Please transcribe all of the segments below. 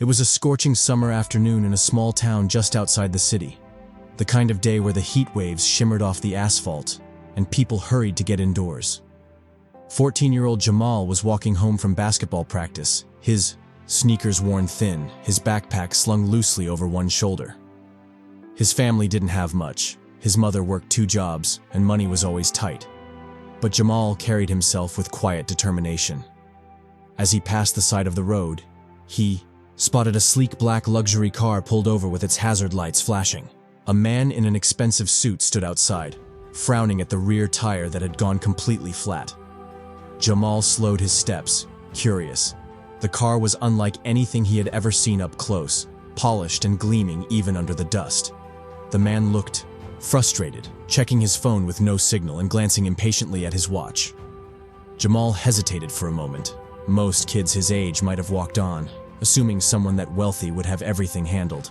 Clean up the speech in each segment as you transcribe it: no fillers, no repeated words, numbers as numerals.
It was a scorching summer afternoon in a small town just outside the city. The kind of day where the heat waves shimmered off the asphalt, and people hurried to get indoors. 14-year-old Jamal was walking home from basketball practice, his sneakers worn thin, his backpack slung loosely over one shoulder. His family didn't have much. His mother worked 2 jobs, and money was always tight. But Jamal carried himself with quiet determination. As he passed the side of the road, he spotted a sleek black luxury car pulled over with its hazard lights flashing. A man in an expensive suit stood outside, frowning at the rear tire that had gone completely flat. Jamal slowed his steps, curious. The car was unlike anything he had ever seen up close, polished and gleaming even under the dust. The man looked frustrated, checking his phone with no signal and glancing impatiently at his watch. Jamal hesitated for a moment. Most kids his age might have walked on, assuming someone that wealthy would have everything handled.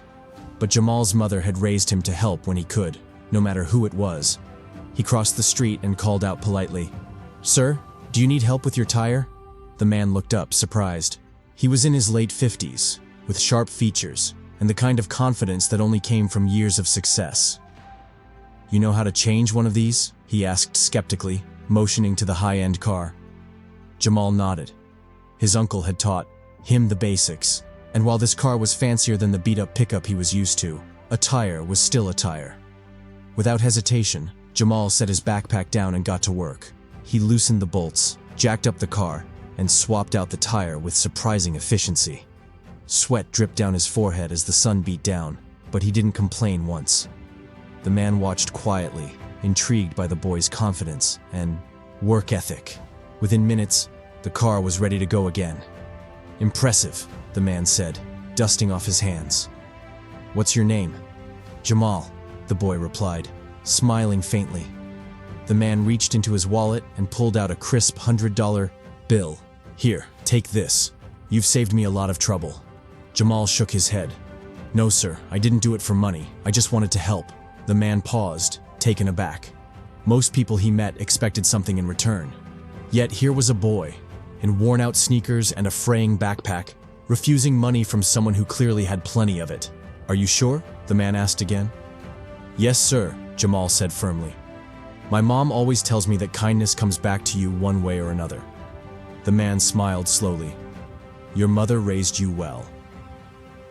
But Jamal's mother had raised him to help when he could, no matter who it was. He crossed the street and called out politely, "Sir, do you need help with your tire?" The man looked up, surprised. He was in his late 50s, with sharp features, and the kind of confidence that only came from years of success. "You know how to change one of these?" he asked skeptically, motioning to the high-end car. Jamal nodded. His uncle had taught him the basics, and while this car was fancier than the beat-up pickup he was used to, a tire was still a tire. Without hesitation, Jamal set his backpack down and got to work. He loosened the bolts, jacked up the car, and swapped out the tire with surprising efficiency. Sweat dripped down his forehead as the sun beat down, but he didn't complain once. The man watched quietly, intrigued by the boy's confidence and work ethic. Within minutes, the car was ready to go again. "Impressive," the man said, dusting off his hands. "What's your name?" "Jamal," the boy replied, smiling faintly. The man reached into his wallet and pulled out a crisp $100 bill. "Here, take this. You've saved me a lot of trouble." Jamal shook his head. "No, sir, I didn't do it for money. I just wanted to help." The man paused, taken aback. Most people he met expected something in return. Yet here was a boy, in worn-out sneakers and a fraying backpack, refusing money from someone who clearly had plenty of it. "Are you sure?" the man asked again. "Yes, sir," Jamal said firmly. "My mom always tells me that kindness comes back to you one way or another." The man smiled slowly. "Your mother raised you well."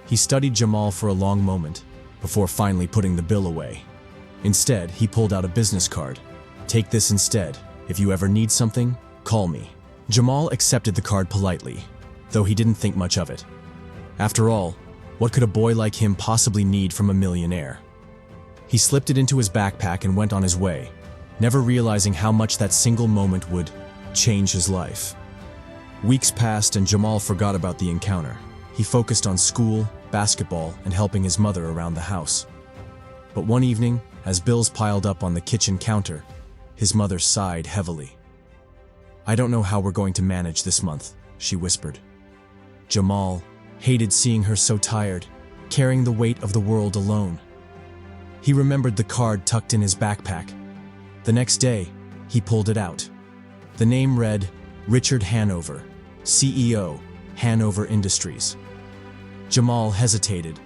He studied Jamal for a long moment, before finally putting the bill away. Instead, he pulled out a business card. "Take this instead. If you ever need something, call me." Jamal accepted the card politely, though he didn't think much of it. After all, what could a boy like him possibly need from a millionaire? He slipped it into his backpack and went on his way, never realizing how much that single moment would change his life. Weeks passed and Jamal forgot about the encounter. He focused on school, basketball, and helping his mother around the house. But one evening, as bills piled up on the kitchen counter, his mother sighed heavily. "I don't know how we're going to manage this month," she whispered. Jamal hated seeing her so tired, carrying the weight of the world alone. He remembered the card tucked in his backpack. The next day, he pulled it out. The name read, Richard Hanover, CEO, Hanover Industries. Jamal hesitated,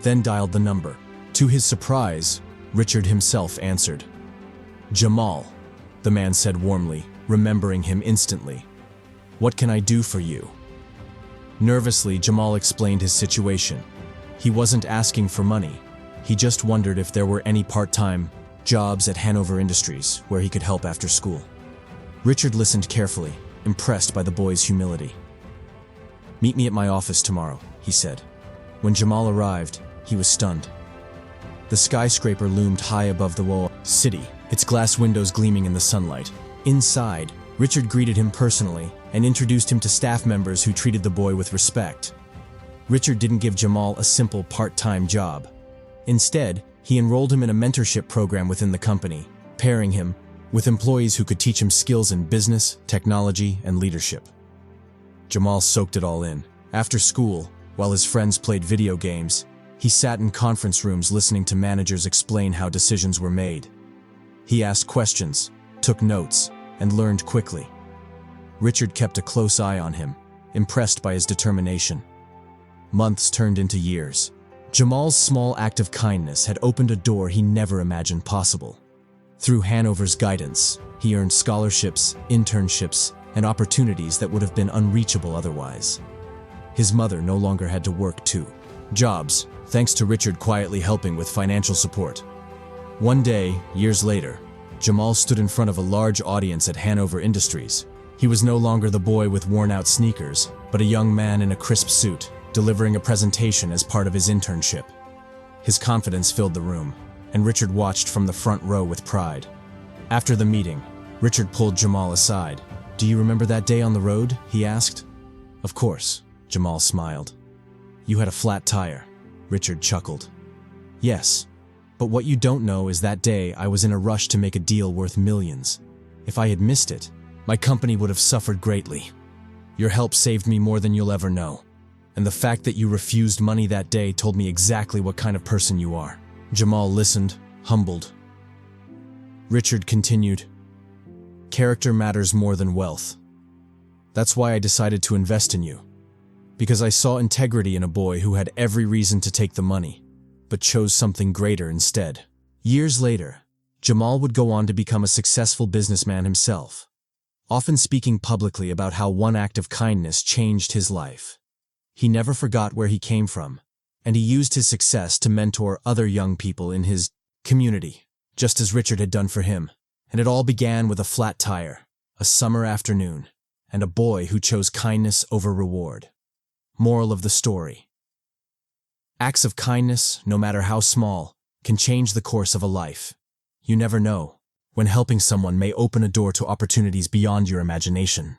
then dialed the number. To his surprise, Richard himself answered. "Jamal," the man said warmly, remembering him instantly. "What can I do for you?" Nervously, Jamal explained his situation. He wasn't asking for money. He just wondered if there were any part-time jobs at Hanover Industries where he could help after school. Richard listened carefully, impressed by the boy's humility. "Meet me at my office tomorrow," he said. When Jamal arrived, he was stunned. The skyscraper loomed high above the city, its glass windows gleaming in the sunlight. Inside, Richard greeted him personally and introduced him to staff members who treated the boy with respect. Richard didn't give Jamal a simple part-time job. Instead, he enrolled him in a mentorship program within the company, pairing him with employees who could teach him skills in business, technology, and leadership. Jamal soaked it all in. After school, while his friends played video games, he sat in conference rooms listening to managers explain how decisions were made. He asked questions, took notes, and learned quickly. Richard kept a close eye on him, impressed by his determination. Months turned into years. Jamal's small act of kindness had opened a door he never imagined possible. Through Hanover's guidance, he earned scholarships, internships, and opportunities that would have been unreachable otherwise. His mother no longer had to work two jobs, thanks to Richard quietly helping with financial support. One day, years later, Jamal stood in front of a large audience at Hanover Industries. He was no longer the boy with worn-out sneakers, but a young man in a crisp suit, delivering a presentation as part of his internship. His confidence filled the room, and Richard watched from the front row with pride. After the meeting, Richard pulled Jamal aside. "Do you remember that day on the road?" he asked. "Of course," Jamal smiled. "You had a flat tire," Richard chuckled. "Yes, but what you don't know is that day I was in a rush to make a deal worth millions. If I had missed it, my company would have suffered greatly. Your help saved me more than you'll ever know. And the fact that you refused money that day told me exactly what kind of person you are." Jamal listened, humbled. Richard continued, "Character matters more than wealth. That's why I decided to invest in you. Because I saw integrity in a boy who had every reason to take the money, but chose something greater instead." Years later, Jamal would go on to become a successful businessman himself, often speaking publicly about how one act of kindness changed his life. He never forgot where he came from, and he used his success to mentor other young people in his community, just as Richard had done for him. And it all began with a flat tire, a summer afternoon, and a boy who chose kindness over reward. Moral of the story: acts of kindness, no matter how small, can change the course of a life. You never know when helping someone may open a door to opportunities beyond your imagination.